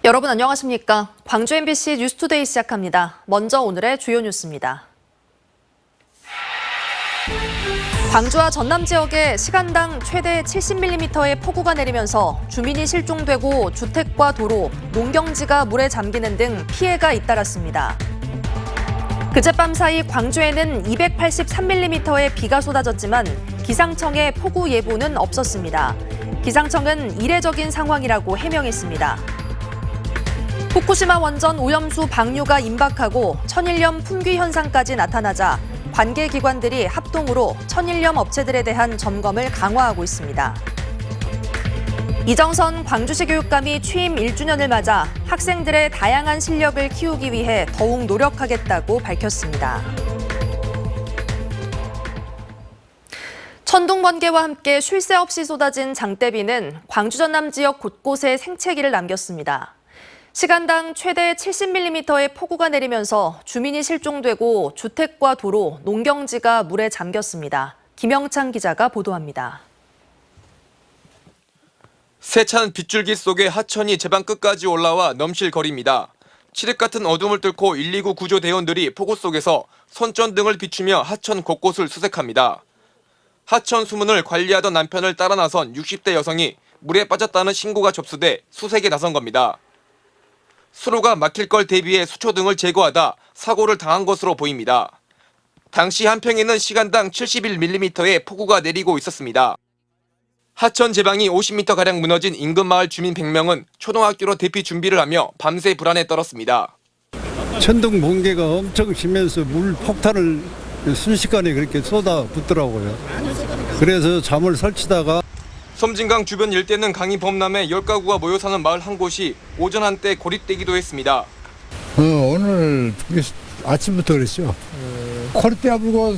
여러분 안녕하십니까? 광주 MBC 뉴스투데이 시작합니다. 먼저 오늘의 주요 뉴스입니다. 광주와 전남 지역에 시간당 최대 70mm의 폭우가 내리면서 주민이 실종되고 주택과 도로, 농경지가 물에 잠기는 등 피해가 잇따랐습니다. 그젯밤 사이 광주에는 283mm의 비가 쏟아졌지만 기상청의 폭우 예보는 없었습니다. 기상청은 이례적인 상황이라고 해명했습니다. 후쿠시마 원전 오염수 방류가 임박하고 천일염 품귀 현상까지 나타나자 관계기관들이 합동으로 천일염 업체들에 대한 점검을 강화하고 있습니다. 이정선 광주시 교육감이 취임 1주년을 맞아 학생들의 다양한 실력을 키우기 위해 더욱 노력하겠다고 밝혔습니다. 천둥 번개와 함께 쉴 새 없이 쏟아진 장대비는 광주 전남 지역 곳곳에 생채기를 남겼습니다. 시간당 최대 70mm의 폭우가 내리면서 주민이 실종되고 주택과 도로, 농경지가 물에 잠겼습니다. 김영창 기자가 보도합니다. 세찬 빗줄기 속에 하천이 제방 끝까지 올라와 넘실거립니다. 칠흑 같은 어둠을 뚫고 119 구조대원들이 폭우 속에서 손전등을 비추며 하천 곳곳을 수색합니다. 하천 수문을 관리하던 남편을 따라 나선 60대 여성이 물에 빠졌다는 신고가 접수돼 수색에 나선 겁니다. 수로가 막힐 걸 대비해 수초등을 제거하다 사고를 당한 것으로 보입니다. 당시 한평에는 시간당 71mm의 폭우가 내리고 있었습니다. 하천 제방이 50m가량 무너진 인근 마을 주민 100명은 초등학교로 대피 준비를 하며 밤새 불안에 떨었습니다. 천둥 번개가 엄청 심해서 물 폭탄을 순식간에 그렇게 쏟아붓더라고요. 그래서 잠을 설치다가 섬진강 주변 일대는 강이 범람해 10가구가 모여 사는 마을 한 곳이 오전 한때 고립되기도 했습니다. 오늘 아침부터 그랬죠. 코리떼가 불고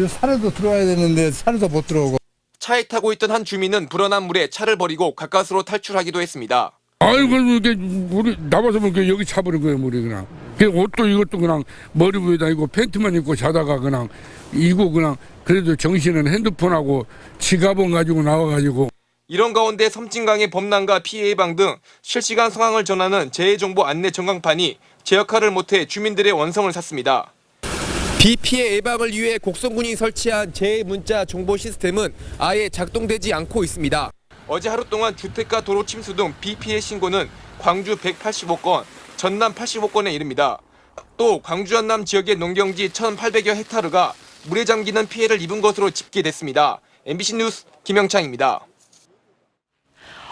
산에도 들어와야 되는데 산에도 못 들어오고. 차에 타고 있던 한 주민은 불어난 물에 차를 버리고 가까스로 탈출하기도 했습니다. 아이고 이게 물이 나와서 여기 차버린 거예요 물이 그냥. 옷도 이것도 그냥 머리 위에다 이고 팬티만 입고 자다가 그냥 이고 그냥 그래도 정신은 핸드폰하고 지갑은 가지고 나와가지고. 이런 가운데 섬진강의 범람과 피해 예방 등 실시간 상황을 전하는 재해정보 안내 전광판이 제 역할을 못해 주민들의 원성을 샀습니다. 비 피해 예방을 위해 곡성군이 설치한 재해 문자 정보 시스템은 아예 작동되지 않고 있습니다. 어제 하루 동안 주택가 도로 침수 등 비 피해 신고는 광주 185건, 전남 85건에 이릅니다. 또 광주 전남 지역의 농경지 1,800여 헥타르가 물에 잠기는 피해를 입은 것으로 집계됐습니다. MBC 뉴스 김영창입니다.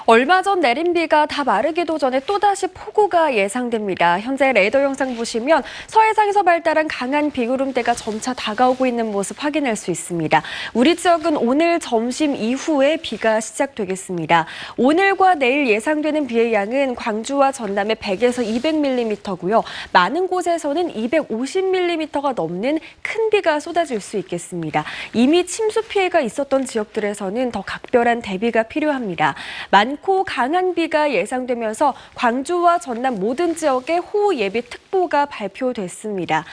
얼마 전 내린 비가 다 마르기도 전에 또다시 폭우가 예상됩니다. 현재 레이더 영상 보시면 서해상에서 발달한 강한 비구름대가 점차 다가오고 있는 모습 확인할 수 있습니다. 우리 지역은 오늘 점심 이후에 비가 시작되겠습니다. 오늘과 내일 예상되는 비의 양은 광주와 전남에 100에서 200mm고요. 많은 곳에서는 250mm가 넘는 큰 비가 쏟아질 수 있겠습니다. 이미 침수 피해가 있었던 지역들에서는 더 각별한 대비가 필요합니다. 많고 강한 비가 예상되면서 광주와 전남 모든 지역에 호우 예비 특보가 발표됐습니다.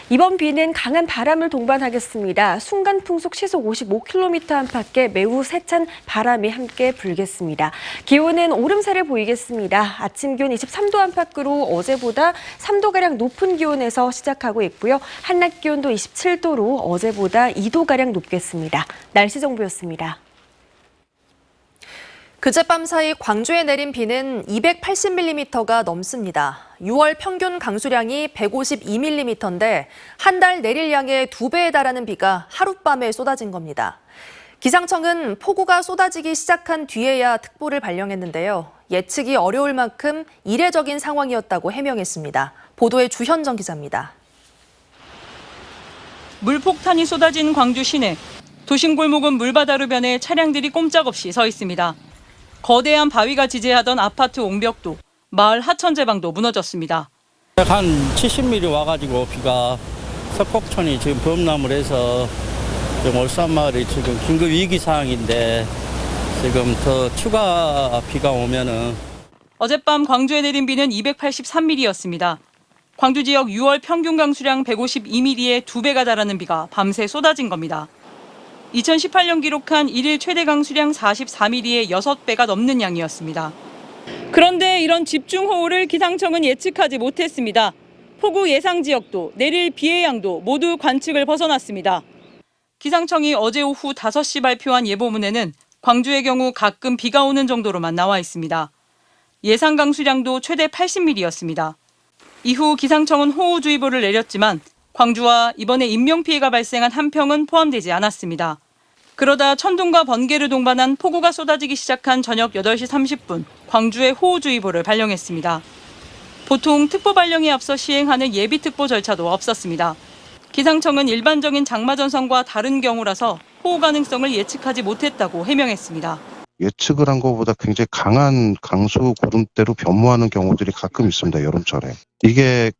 이번 비는 강한 바람을 동반하겠습니다. 순간 풍속 시속 55km 안팎의 매우 세찬 바람이 함께 불겠습니다. 기온은 오름세를 보이겠습니다. 아침 기온 23도 안팎으로 어제보다 3도가량 높은 기온에서 시작하고 있고요. 한낮 기온도 27도로 어제보다 2도가량 높겠습니다. 날씨 정보였습니다. 그젯밤 사이 광주에 내린 비는 280mm가 넘습니다. 6월 평균 강수량이 152mm인데 한 달 내릴 양의 2배에 달하는 비가 하룻밤에 쏟아진 겁니다. 기상청은 폭우가 쏟아지기 시작한 뒤에야 특보를 발령했는데요. 예측이 어려울 만큼 이례적인 상황이었다고 해명했습니다. 보도에 주현정 기자입니다. 물폭탄이 쏟아진 광주 시내. 도심 골목은 물바다로 변해 차량들이 꼼짝없이 서 있습니다. 거대한 바위가 지지하던 아파트 옹벽도, 마을 하천제방도 무너졌습니다. 한 70mm 와가지고 비가 석곡천이 지금 범람을 해서 울산마을이 지금 긴급 위기 상황인데 지금 더 추가 비가 오면은. 어젯밤 광주에 내린 비는 283mm였습니다. 광주 지역 6월 평균 강수량 152mm의 2배가 달하는 비가 밤새 쏟아진 겁니다. 2018년 기록한 1일 최대 강수량 44mm의 6배가 넘는 양이었습니다. 그런데 이런 집중호우를 기상청은 예측하지 못했습니다. 폭우 예상 지역도 내릴 비의 양도 모두 관측을 벗어났습니다. 기상청이 어제 오후 5시 발표한 예보문에는 광주의 경우 가끔 비가 오는 정도로만 나와 있습니다. 예상 강수량도 최대 80mm였습니다. 이후 기상청은 호우주의보를 내렸지만 광주와 이번에 인명피해가 발생한 한평은 포함되지 않았습니다. 그러다 천둥과 번개를 동반한 폭우가 쏟아지기 시작한 저녁 8시 30분, 광주에 호우주의보를 발령했습니다. 보통 특보 발령에 앞서 시행하는 예비특보 절차도 없었습니다. 기상청은 일반적인 장마전선과 다른 경우라서 호우 가능성을 예측하지 못했다고 해명했습니다. 예측을 한 것보다 굉장히 강한 강수 구름대로 변모하는 경우들이 가끔 있습니다. 여름철에. 이게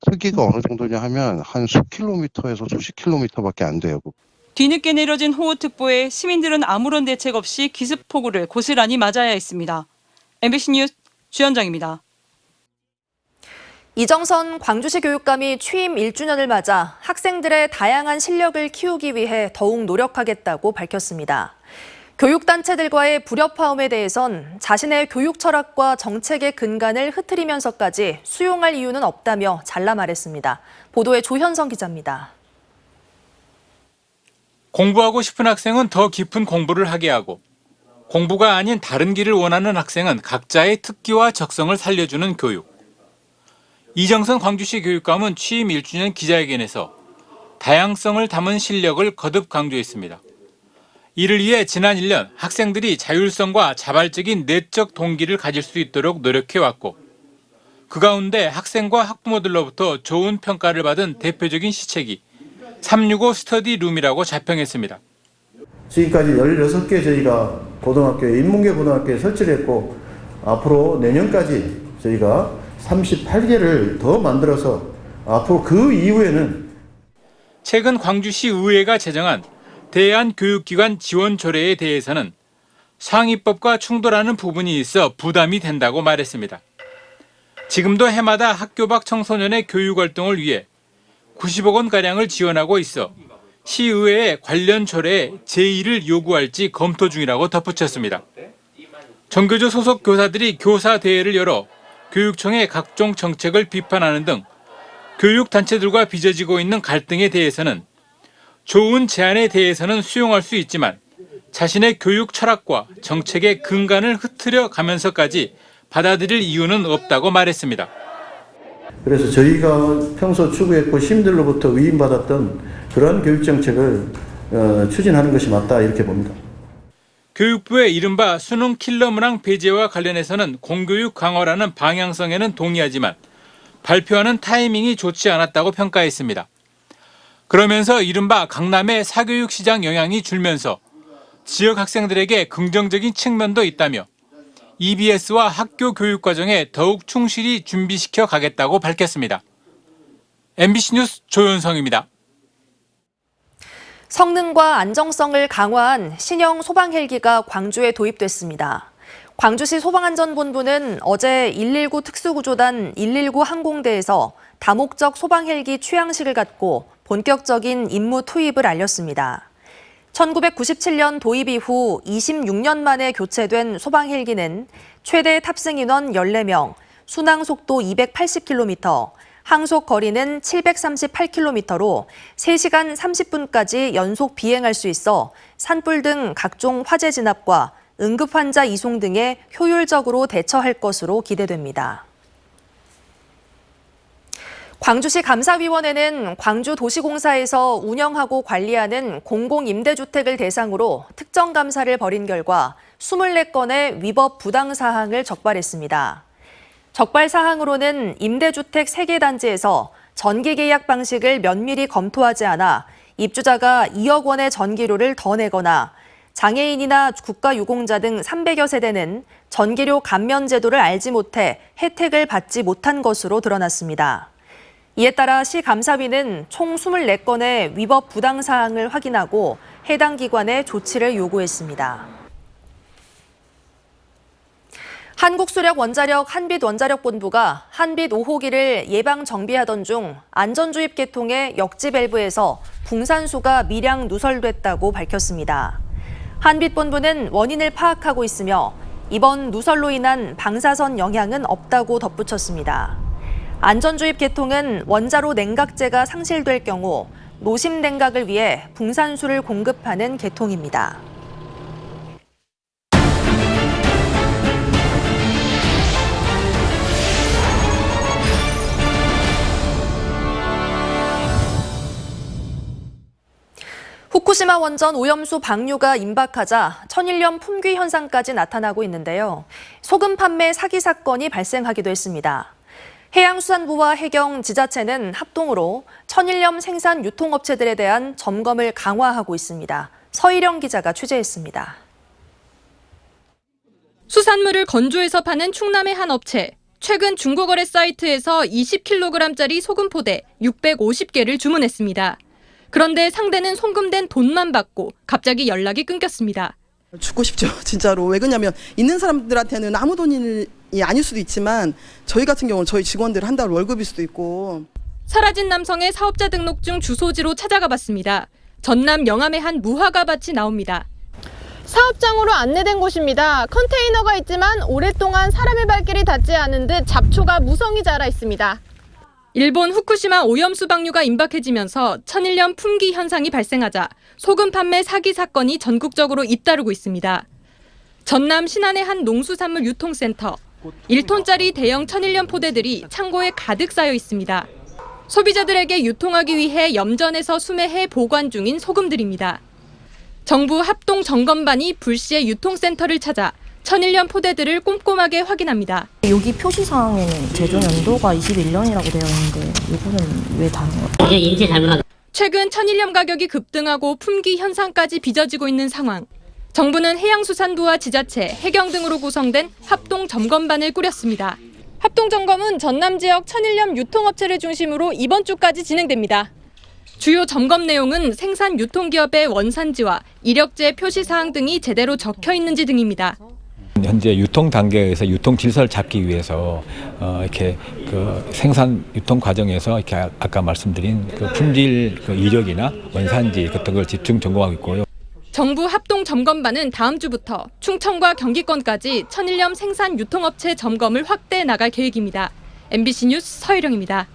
크기가 어느 정도냐 하면 한 수킬로미터에서 수십 킬로미터밖에 안 돼요. 뒤늦게 내려진 호우특보에 시민들은 아무런 대책 없이 기습폭우를 고스란히 맞아야 했습니다. MBC 뉴스 주현정입니다. 이정선 광주시 교육감이 취임 1주년을 맞아 학생들의 다양한 실력을 키우기 위해 더욱 노력하겠다고 밝혔습니다. 교육단체들과의 불협화음에 대해선 자신의 교육 철학과 정책의 근간을 흐트리면서까지 수용할 이유는 없다며 잘라 말했습니다. 보도에 조현성 기자입니다. 공부하고 싶은 학생은 더 깊은 공부를 하게 하고 공부가 아닌 다른 길을 원하는 학생은 각자의 특기와 적성을 살려주는 교육. 이정선 광주시 교육감은 취임 1주년 기자회견에서 다양성을 담은 실력을 거듭 강조했습니다. 이를 위해 지난 1년 학생들이 자율성과 자발적인 내적 동기를 가질 수 있도록 노력해왔고 그 가운데 학생과 학부모들로부터 좋은 평가를 받은 대표적인 시책이 365 스터디룸이라고 자평했습니다. 지금까지 16개 저희가 고등학교에 인문계 고등학교에 설치를 했고 앞으로 내년까지 저희가 38개를 더 만들어서 앞으로 그 이후에는 최근 광주시 의회가 제정한 대한교육기관 지원 조례에 대해서는 상위법과 충돌하는 부분이 있어 부담이 된다고 말했습니다. 지금도 해마다 학교 밖 청소년의 교육 활동을 위해 90억 원가량을 지원하고 있어 시의회에 관련 조례에 제의를 요구할지 검토 중이라고 덧붙였습니다. 전교조 소속 교사들이 교사대회를 열어 교육청의 각종 정책을 비판하는 등 교육단체들과 빚어지고 있는 갈등에 대해서는 좋은 제안에 대해서는 수용할 수 있지만 자신의 교육 철학과 정책의 근간을 흐트려 가면서까지 받아들일 이유는 없다고 말했습니다. 그래서 저희가 평소 추구했고 시민들로부터 위임받았던 그런 교육정책을 추진하는 것이 맞다 이렇게 봅니다. 교육부의 이른바 수능 킬러 문항 폐지와 관련해서는 공교육 강화라는 방향성에는 동의하지만 발표하는 타이밍이 좋지 않았다고 평가했습니다. 그러면서 이른바 강남의 사교육 시장 영향이 줄면서 지역 학생들에게 긍정적인 측면도 있다며 EBS와 학교 교육 과정에 더욱 충실히 준비시켜 가겠다고 밝혔습니다. MBC 뉴스 조현성입니다. 성능과 안정성을 강화한 신형 소방 헬기가 광주에 도입됐습니다. 광주시 소방안전본부는 어제 119 특수구조단 119 항공대에서 다목적 소방 헬기 취향식을 갖고 본격적인 임무 투입을 알렸습니다. 1997년 도입 이후 26년 만에 교체된 소방 헬기는 최대 탑승 인원 14명, 순항 속도 280km, 항속 거리는 738km로 3시간 30분까지 연속 비행할 수 있어 산불 등 각종 화재 진압과 응급 환자 이송 등에 효율적으로 대처할 것으로 기대됩니다. 광주시 감사위원회는 광주도시공사에서 운영하고 관리하는 공공임대주택을 대상으로 특정 감사를 벌인 결과 24건의 위법 부당 사항을 적발했습니다. 적발 사항으로는 임대주택 3개 단지에서 전기 계약 방식을 면밀히 검토하지 않아 입주자가 2억 원의 전기료를 더 내거나 장애인이나 국가유공자 등 300여 세대는 전기료 감면 제도를 알지 못해 혜택을 받지 못한 것으로 드러났습니다. 이에 따라 시 감사위는 총 24건의 위법 부당 사항을 확인하고 해당 기관에 조치를 요구했습니다. 한국수력원자력 한빛원자력본부가 한빛 5호기를 예방 정비하던 중 안전주입 계통의 역지 밸브에서 붕산수가 미량 누설됐다고 밝혔습니다. 한빛본부는 원인을 파악하고 있으며 이번 누설로 인한 방사선 영향은 없다고 덧붙였습니다. 안전주입 개통은 원자로 냉각제가 상실될 경우 노심 냉각을 위해 붕산수를 공급하는 개통입니다. 후쿠시마 원전 오염수 방류가 임박하자 천일염 품귀 현상까지 나타나고 있는데요. 소금 판매 사기 사건이 발생하기도 했습니다. 해양수산부와 해경, 지자체는 합동으로 천일염 생산 유통업체들에 대한 점검을 강화하고 있습니다. 서희령 기자가 취재했습니다. 수산물을 건조해서 파는 충남의 한 업체. 최근 중고거래 사이트에서 20kg짜리 소금 포대 650개를 주문했습니다. 그런데 상대는 송금된 돈만 받고 갑자기 연락이 끊겼습니다. 죽고 싶죠, 진짜로. 왜 그러냐면 있는 사람들한테는 아무 돈이 아닐 수도 있지만 저희 같은 경우는 저희 직원들 한 달 월급일 수도 있고. 사라진 남성의 사업자 등록증 주소지로 찾아가 봤습니다. 전남 영암의 한 무화과밭이 나옵니다. 사업장으로 안내된 곳입니다. 컨테이너가 있지만 오랫동안 사람의 발길이 닿지 않은 듯 잡초가 무성히 자라 있습니다. 일본 후쿠시마 오염수 방류가 임박해지면서 천일염 품귀 현상이 발생하자 소금 판매 사기 사건이 전국적으로 잇따르고 있습니다. 전남 신안의 한 농수산물 유통센터. 1톤짜리 대형 천일염 포대들이 창고에 가득 쌓여 있습니다. 소비자들에게 유통하기 위해 염전에서 수매해 보관 중인 소금들입니다. 정부 합동 점검반이 불시에 유통센터를 찾아 천일염 포대들을 꼼꼼하게 확인합니다. 여기 표시사항에는 제조 연도가 21년이라고 되어 있는데 이거는 왜 다른 거예요? 이게 인지 잘못한. 최근 천일염 가격이 급등하고 품귀 현상까지 빚어지고 있는 상황. 정부는 해양수산부와 지자체, 해경 등으로 구성된 합동점검반을 꾸렸습니다. 합동점검은 전남 지역 천일염 유통업체를 중심으로 이번 주까지 진행됩니다. 주요 점검 내용은 생산 유통기업의 원산지와 이력제 표시사항 등이 제대로 적혀 있는지 등입니다. 현재 유통 단계에서 유통 질서를 잡기 위해서 이렇게 그 생산 유통 과정에서 이렇게 아까 말씀드린 그 품질 그 이력이나 원산지 같은 걸 집중 점검하고 있고요. 정부 합동 점검반은 다음 주부터 충청과 경기권까지 천일염 생산 유통업체 점검을 확대해 나갈 계획입니다. MBC 뉴스 서희령입니다.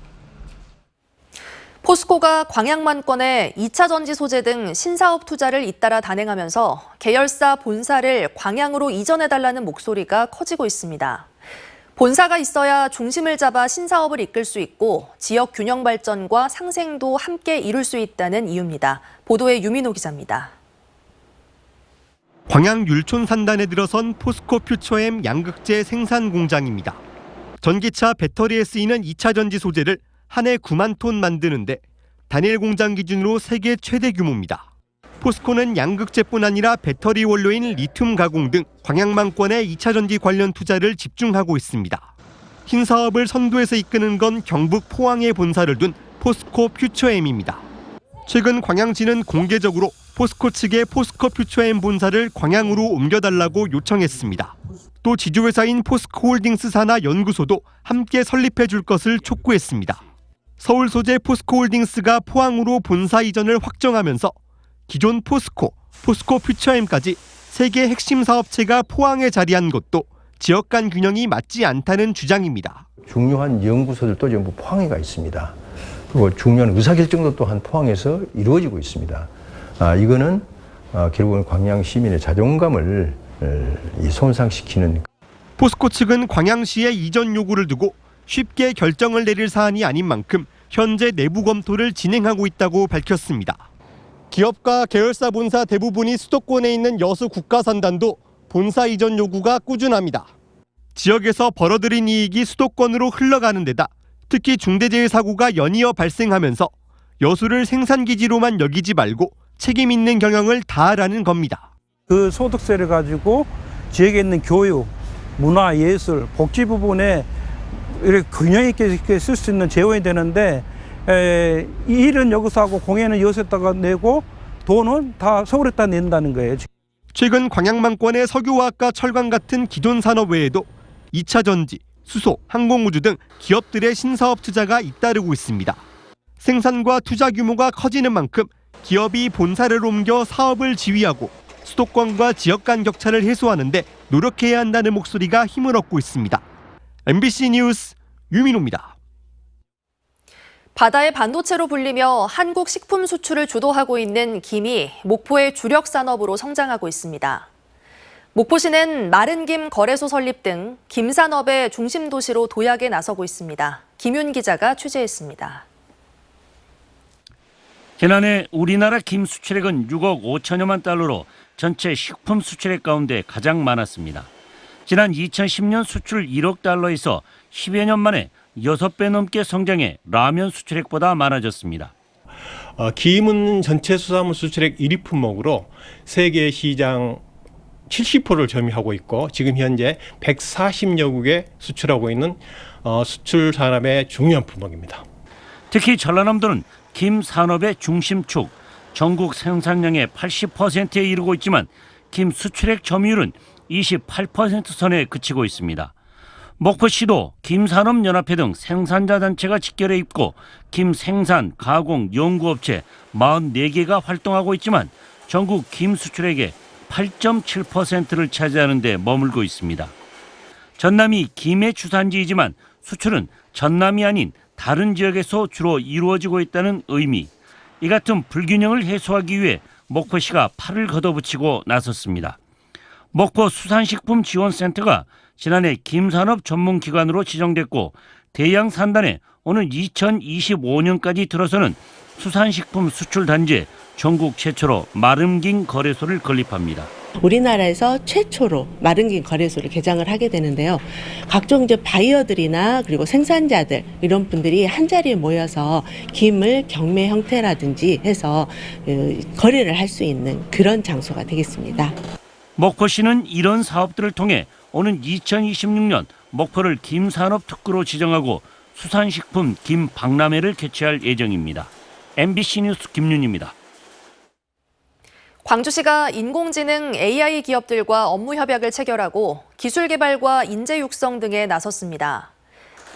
포스코가 광양만권에 2차 전지 소재 등 신사업 투자를 잇따라 단행하면서 계열사 본사를 광양으로 이전해달라는 목소리가 커지고 있습니다. 본사가 있어야 중심을 잡아 신사업을 이끌 수 있고 지역 균형 발전과 상생도 함께 이룰 수 있다는 이유입니다. 보도에 유민호 기자입니다. 광양 율촌 산단에 들어선 포스코 퓨처엠 양극재 생산 공장입니다. 전기차 배터리에 쓰이는 2차 전지 소재를 한 해 9만 톤 만드는데 단일 공장 기준으로 세계 최대 규모입니다. 포스코는 양극재뿐 아니라 배터리 원료인 리튬 가공 등 광양만권의 2차 전지 관련 투자를 집중하고 있습니다. 흰 사업을 선도해서 이끄는 건 경북 포항에 본사를 둔 포스코 퓨처엠입니다. 최근 광양시는 공개적으로 포스코 측에 포스코 퓨처엠 본사를 광양으로 옮겨달라고 요청했습니다. 또 지주회사인 포스코홀딩스 산하 연구소도 함께 설립해 줄 것을 촉구했습니다. 서울 소재 포스코홀딩스가 포항으로 본사 이전을 확정하면서 기존 포스코 퓨처엠까지 세계 핵심 사업체가 포항에 자리한 것도 지역 간 균형이 맞지 않다는 주장입니다. 중요한 연구소들도 전부 포항에 가 있습니다. 그리고 중요한 의사결정도 또한 포항에서 이루어지고 있습니다. 이거는 결국은 광양 시민의 자존감을 손상시키는. 포스코 측은 광양시의 이전 요구를 두고 쉽게 결정을 내릴 사안이 아닌 만큼 현재 내부 검토를 진행하고 있다고 밝혔습니다. 기업과 계열사 본사 대부분이 수도권에 있는 여수 국가산단도 본사 이전 요구가 꾸준합니다. 지역에서 벌어들인 이익이 수도권으로 흘러가는 데다 특히 중대재해 사고가 연이어 발생하면서 여수를 생산기지로만 여기지 말고 책임 있는 경영을 다하라는 겁니다. 그 소득세를 가지고 지역에 있는 교육, 문화, 예술, 복지 부분에 이렇게 균형 있게 쓸 수 있는 재원이 되는데 일은 여기서 하고 공연은 여기서다가 내고 돈은 다 서울에다 낸다는 거예요. 최근 광양만권의 석유화학과 철강 같은 기존 산업 외에도 2차 전지, 수소, 항공우주 등 기업들의 신사업 투자가 잇따르고 있습니다. 생산과 투자 규모가 커지는 만큼 기업이 본사를 옮겨 사업을 지휘하고 수도권과 지역 간 격차를 해소하는 데 노력해야 한다는 목소리가 힘을 얻고 있습니다. MBC 뉴스 유민호입니다. 바다의 반도체로 불리며 한국 식품 수출을 주도하고 있는 김이 목포의 주력 산업으로 성장하고 있습니다. 목포시는 마른 김 거래소 설립 등 김산업의 중심 도시로 도약에 나서고 있습니다. 김윤 기자가 취재했습니다. 지난해 우리나라 김 수출액은 6억 5천여만 달러로 전체 식품 수출액 가운데 가장 많았습니다. 지난 2010년 수출 1억 달러에서 10여 년 만에 6배 넘게 성장해 라면 수출액보다 많아졌습니다. 김은 전체 수산물 수출액 1위 품목으로 세계 시장 70%를 점유하고 있고 지금 현재 140여국에 수출하고 있는 수출 산업의 중요한 품목입니다. 특히 전라남도는 김 산업의 중심축, 전국 생산량의 80%에 이르고 있지만 김 수출액 점유율은 28% 선에 그치고 있습니다. 목포시도 김산업연합회 등 생산자 단체가 직결해 있고 김 생산, 가공, 연구업체 44개가 활동하고 있지만 전국 김 수출액의 8.7%를 차지하는 데 머물고 있습니다. 전남이 김의 주산지이지만 수출은 전남이 아닌 다른 지역에서 주로 이루어지고 있다는 의미. 이 같은 불균형을 해소하기 위해 목포시가 팔을 걷어붙이고 나섰습니다. 목포 수산식품지원센터가 지난해 김산업 전문기관으로 지정됐고 대양 산단에 오는 2025년까지 들어서는 수산식품 수출 단지에 전국 최초로 마른 김 거래소를 건립합니다. 우리나라에서 최초로 마른 김 거래소를 개장을 하게 되는데요. 각종 이제 바이어들이나 그리고 생산자들 이런 분들이 한 자리에 모여서 김을 경매 형태라든지 해서 거래를 할 수 있는 그런 장소가 되겠습니다. 목포시는 이런 사업들을 통해 오는 2026년 목포를 김산업 특구로 지정하고 수산식품 김박람회를 개최할 예정입니다. MBC 뉴스 김윤입니다. 광주시가 인공지능 AI 기업들과 업무 협약을 체결하고 기술 개발과 인재 육성 등에 나섰습니다.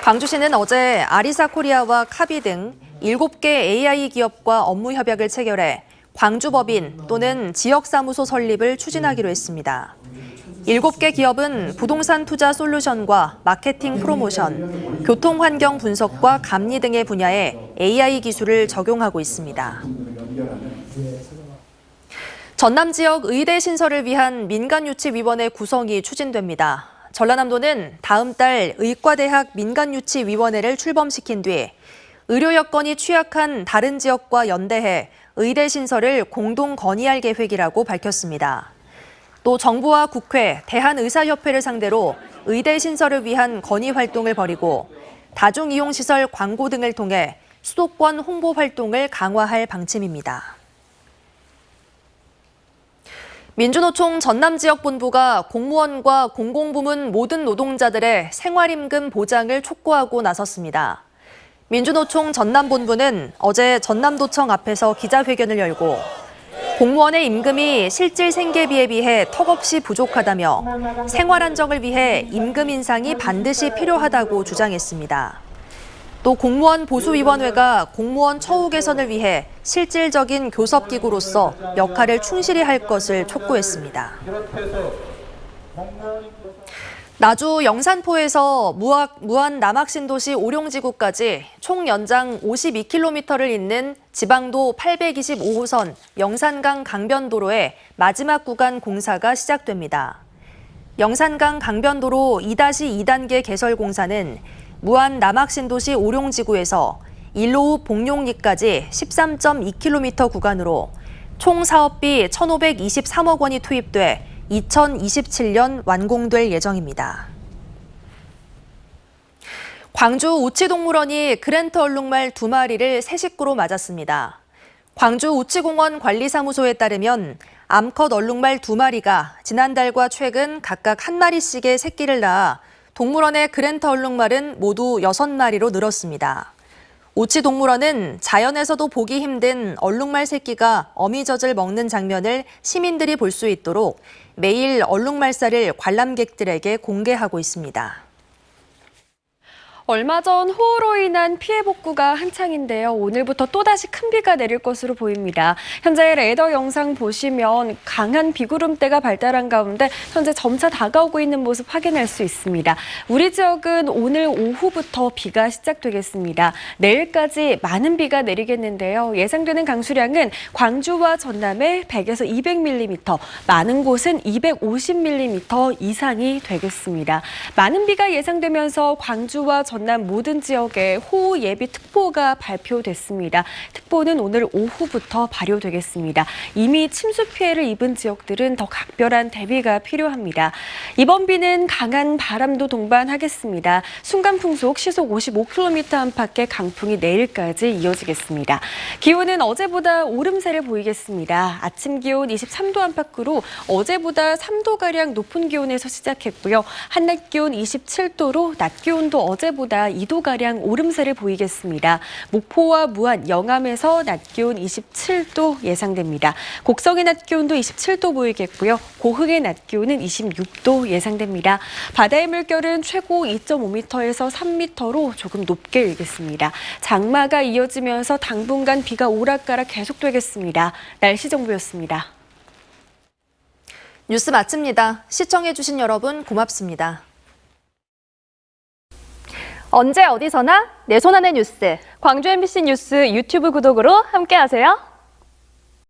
광주시는 어제 아리사 코리아와 카비 등 7개 AI 기업과 업무 협약을 체결해 광주법인 또는 지역사무소 설립을 추진하기로 했습니다. 7개 기업은 부동산 투자 솔루션과 마케팅 프로모션, 교통환경 분석과 감리 등의 분야에 AI 기술을 적용하고 있습니다. 전남 지역 의대 신설을 위한 민간유치위원회 구성이 추진됩니다. 전라남도는 다음 달 의과대학 민간유치위원회를 출범시킨 뒤 의료 여건이 취약한 다른 지역과 연대해 의대 신설을 공동 건의할 계획이라고 밝혔습니다. 또 정부와 국회, 대한의사협회를 상대로 의대 신설을 위한 건의 활동을 벌이고 다중이용시설 광고 등을 통해 수도권 홍보 활동을 강화할 방침입니다. 민주노총 전남지역본부가 공무원과 공공부문 모든 노동자들의 생활임금 보장을 촉구하고 나섰습니다. 민주노총 전남본부는 어제 전남도청 앞에서 기자회견을 열고 공무원의 임금이 실질 생계비에 비해 턱없이 부족하다며 생활 안정을 위해 임금 인상이 반드시 필요하다고 주장했습니다. 또 공무원 보수위원회가 공무원 처우 개선을 위해 실질적인 교섭기구로서 역할을 충실히 할 것을 촉구했습니다. 나주 영산포에서 무안 남학신도시 오룡지구까지 총 연장 52km를 잇는 지방도 825호선 영산강 강변도로의 마지막 구간 공사가 시작됩니다. 영산강 강변도로 2-2단계 개설 공사는 무안 남학신도시 오룡지구에서 일로우 복룡리까지 13.2km 구간으로 총 사업비 1,523억 원이 투입돼 2027년 완공될 예정입니다. 광주 우치동물원이 그랜트 얼룩말 2마리를 새 식구로 맞았습니다. 광주 우치공원 관리사무소에 따르면 암컷 얼룩말 2마리가 지난달과 최근 각각 1마리씩의 새끼를 낳아 동물원의 그랜트 얼룩말은 모두 6마리로 늘었습니다. 우치동물원은 자연에서도 보기 힘든 얼룩말 새끼가 어미젖을 먹는 장면을 시민들이 볼 수 있도록 매일 얼룩말살을 관람객들에게 공개하고 있습니다. 얼마 전 호우로 인한 피해 복구가 한창인데요. 오늘부터 또다시 큰 비가 내릴 것으로 보입니다. 현재 레이더 영상 보시면 강한 비구름대가 발달한 가운데 현재 점차 다가오고 있는 모습 확인할 수 있습니다. 우리 지역은 오늘 오후부터 비가 시작되겠습니다. 내일까지 많은 비가 내리겠는데요. 예상되는 강수량은 광주와 전남에 100에서 200mm, 많은 곳은 250mm 이상이 되겠습니다. 많은 비가 예상되면서 광주와 전남 모든 지역에 호우 예비 특보가 발표됐습니다. 특보는 오늘 오후부터 발효되겠습니다. 이미 침수 피해를 입은 지역들은 더 각별한 대비가 필요합니다. 이번 비는 강한 바람도 동반하겠습니다. 순간 풍속 시속 55km 안팎의 강풍이 내일까지 이어지겠습니다. 기온은 어제보다 오름세를 보이겠습니다. 아침 기온 23도 안팎으로 어제보다 3도가량 높은 기온에서 시작했고요. 한낮 기온 27도로 낮 기온도 어제보다 2도가량 오름세를 보이겠습니다. 목포와 무안, 영암에서 낮 기온 27도 예상됩니다. 곡성의 낮 기온도 27도 보이겠고요. 고흥의 낮 기온은 26도 예상됩니다. 바다의 물결은 최고 2.5m에서 3m로 조금 높게 일겠습니다. 장마가 이어지면서 당분간 비가 오락가락 계속되겠습니다. 날씨 정보였습니다. 뉴스 마칩니다. 시청해주신 여러분 고맙습니다. 언제 어디서나 내 손 안의 뉴스. 광주 MBC 뉴스 유튜브 구독으로 함께하세요.